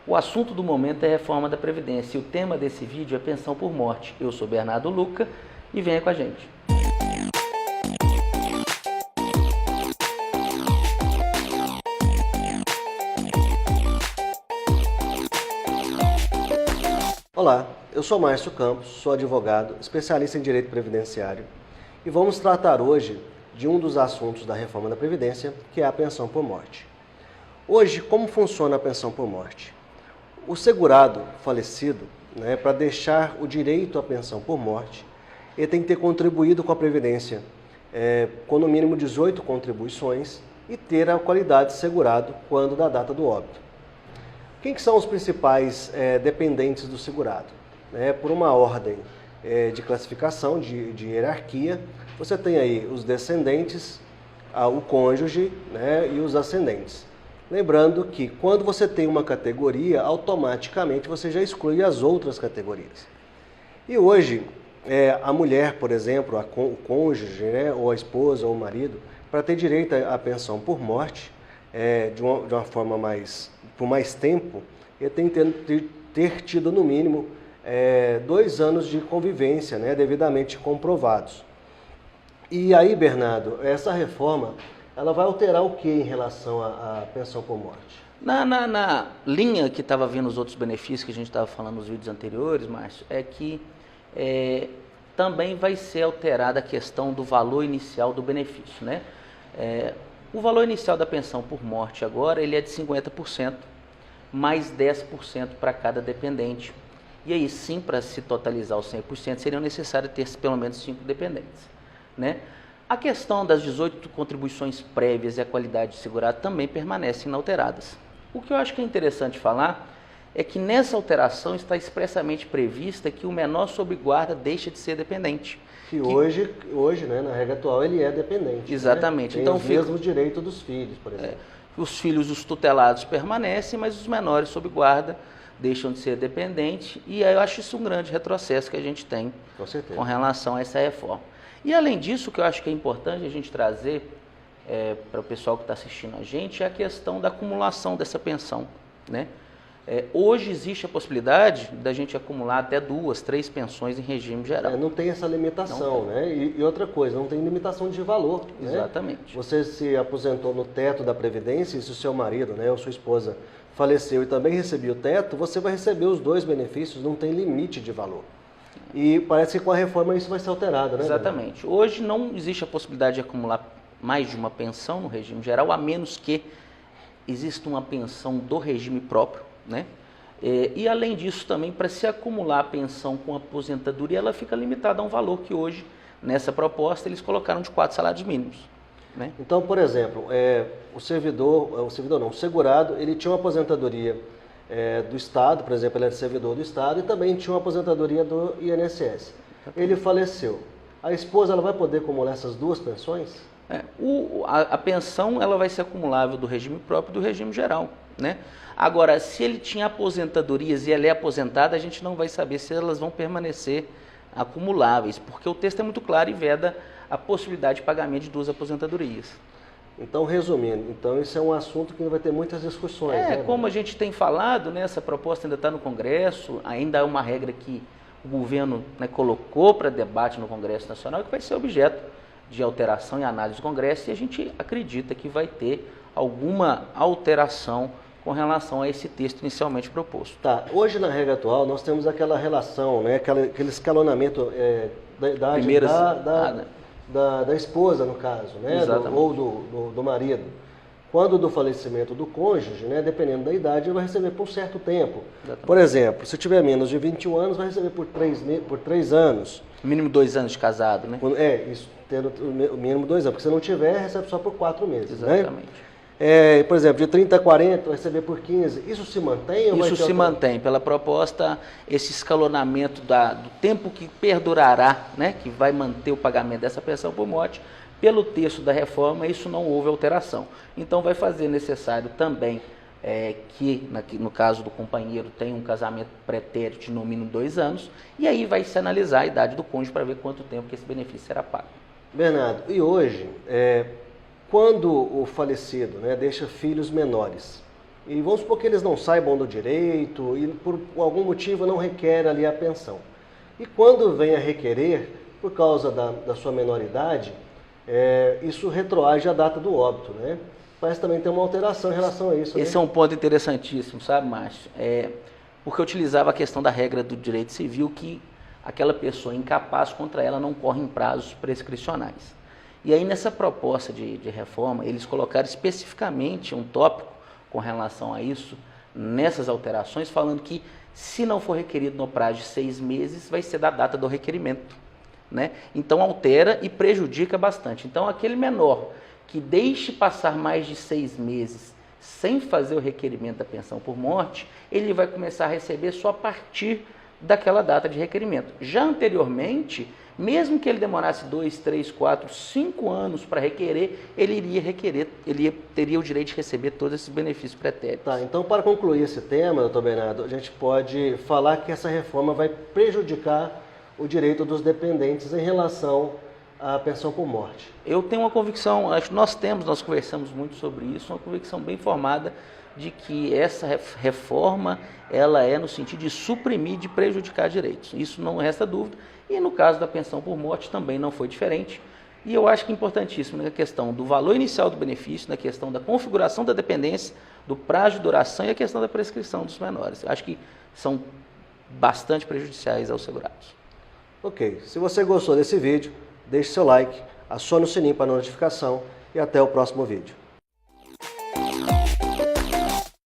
O assunto do momento é a reforma da Previdência e o tema desse vídeo é pensão por morte. Eu sou Bernardo Luca e venha com a gente. Olá, eu sou Márcio Campos, sou advogado, especialista em direito previdenciário e vamos tratar hoje de um dos assuntos da reforma da Previdência, que é a pensão por morte. Hoje, como funciona a pensão por morte? O segurado falecido, para deixar o direito à pensão por morte, ele tem que ter contribuído com a Previdência com no mínimo 18 contribuições e ter a qualidade de segurado quando da data do óbito. Quem que são os principais dependentes do segurado? Por uma ordem de classificação, de hierarquia, você tem aí os descendentes, o cônjuge, e os ascendentes. Lembrando que quando você tem uma categoria, automaticamente você já exclui as outras categorias. E hoje, a mulher, por exemplo, o cônjuge, ou a esposa ou o marido, para ter direito à pensão por morte, de uma forma por mais tempo, ele tem que ter tido no mínimo 2 anos de convivência, devidamente comprovados. E aí, Bernardo, essa reforma, ela vai alterar o que em relação à pensão por morte? Na linha que estava vindo os outros benefícios que a gente estava falando nos vídeos anteriores, Márcio, é que também vai ser alterada a questão do valor inicial do benefício, O valor inicial da pensão por morte agora ele é de 50%, mais 10% para cada dependente. E aí sim, para se totalizar os 100%, seriam necessários ter pelo menos 5 dependentes. A questão das 18 contribuições prévias e a qualidade de segurado também permanecem inalteradas. O que eu acho que é interessante falar é que nessa alteração está expressamente prevista que o menor sob guarda deixa de ser dependente. Hoje, na regra atual, ele é dependente. Exatamente. Tem então, o mesmo direito dos filhos, por exemplo. Os filhos, os tutelados permanecem, mas os menores sob guarda deixam de ser dependentes. E aí eu acho isso um grande retrocesso que a gente tem com relação a essa reforma. E além disso, o que eu acho que é importante a gente trazer para o pessoal que está assistindo a gente é a questão da acumulação dessa pensão. Hoje existe a possibilidade da gente acumular até 2, 3 pensões em regime geral. Não tem essa limitação, E outra coisa, não tem limitação de valor. Exatamente. Você se aposentou no teto da Previdência e se o seu marido, ou sua esposa faleceu e também recebeu o teto, você vai receber os 2 benefícios, não tem limite de valor. E parece que com a reforma isso vai ser alterado, Exatamente. Hoje não existe a possibilidade de acumular mais de uma pensão no regime geral, a menos que exista uma pensão do regime próprio. E além disso também, para se acumular a pensão com aposentadoria, ela fica limitada a um valor que hoje, nessa proposta, eles colocaram de 4 salários mínimos. Então, por exemplo, o segurado, ele tinha uma aposentadoria do Estado, por exemplo, ele era servidor do Estado e também tinha uma aposentadoria do INSS. Ele faleceu. A esposa ela vai poder acumular essas 2 pensões? A pensão ela vai ser acumulável do regime próprio e do regime geral. Agora, se ele tinha aposentadorias e ele é aposentado, a gente não vai saber se elas vão permanecer acumuláveis, porque o texto é muito claro e veda a possibilidade de pagamento de 2 aposentadorias. Então, resumindo, isso é um assunto que vai ter muitas discussões. Como a gente tem falado, essa proposta ainda está no Congresso, ainda é uma regra que o governo colocou para debate no Congresso Nacional, que vai ser objeto de alteração e análise do Congresso, e a gente acredita que vai ter alguma alteração com relação a esse texto inicialmente proposto. Hoje na regra atual nós temos aquela relação, aquele escalonamento da idade da esposa, no caso, ou do marido. Quando do falecimento do cônjuge, dependendo da idade, ele vai receber por certo tempo. Exatamente. Por exemplo, se tiver menos de 21 anos, vai receber por 3 anos. Mínimo 2 anos de casado, Isso, tendo o mínimo 2 anos, porque se não tiver, recebe só por 4 meses. Exatamente. Por exemplo, de 30 a 40, vai receber por 15. Isso se mantém? Isso se mantém. Pela proposta, esse escalonamento do tempo que perdurará, que vai manter o pagamento dessa pensão por morte, pelo texto da reforma, isso não houve alteração. Então, vai fazer necessário também que, no caso do companheiro, tenha um casamento pretérito de no mínimo 2 anos, e aí vai se analisar a idade do cônjuge para ver quanto tempo que esse benefício será pago. Bernardo, e hoje, quando o falecido deixa filhos menores, e vamos supor que eles não saibam do direito e por algum motivo não requer ali a pensão. E quando vem a requerer, por causa da sua menoridade, isso retroage à data do óbito, né? Parece também ter uma alteração em relação a isso. Esse né? é um ponto interessantíssimo, sabe, Márcio? Porque eu utilizava a questão da regra do direito civil que aquela pessoa incapaz contra ela não corre em prazos prescricionais. E aí nessa proposta de reforma, eles colocaram especificamente um tópico com relação a isso, nessas alterações, falando que se não for requerido no prazo de 6 meses, vai ser da data do requerimento, né? Então altera e prejudica bastante. Então aquele menor que deixe passar mais de 6 meses sem fazer o requerimento da pensão por morte, ele vai começar a receber só a partir daquela data de requerimento. Já anteriormente, mesmo que ele demorasse 2, 3, 4, 5 anos para requerer, ele teria o direito de receber todos esses benefícios pretéritos. Tá, então para concluir esse tema, doutor Bernardo, a gente pode falar que essa reforma vai prejudicar o direito dos dependentes em relação à pensão por morte. Eu tenho uma convicção, acho que nós conversamos muito sobre isso, uma convicção bem formada de que essa reforma, ela é no sentido de suprimir, de prejudicar direitos. Isso não resta dúvida. E no caso da pensão por morte também não foi diferente. E eu acho que é importantíssimo na questão do valor inicial do benefício, na questão da configuração da dependência, do prazo de duração e a questão da prescrição dos menores. Eu acho que são bastante prejudiciais aos segurados. Ok, se você gostou desse vídeo, deixe seu like, acione o sininho para notificação e até o próximo vídeo.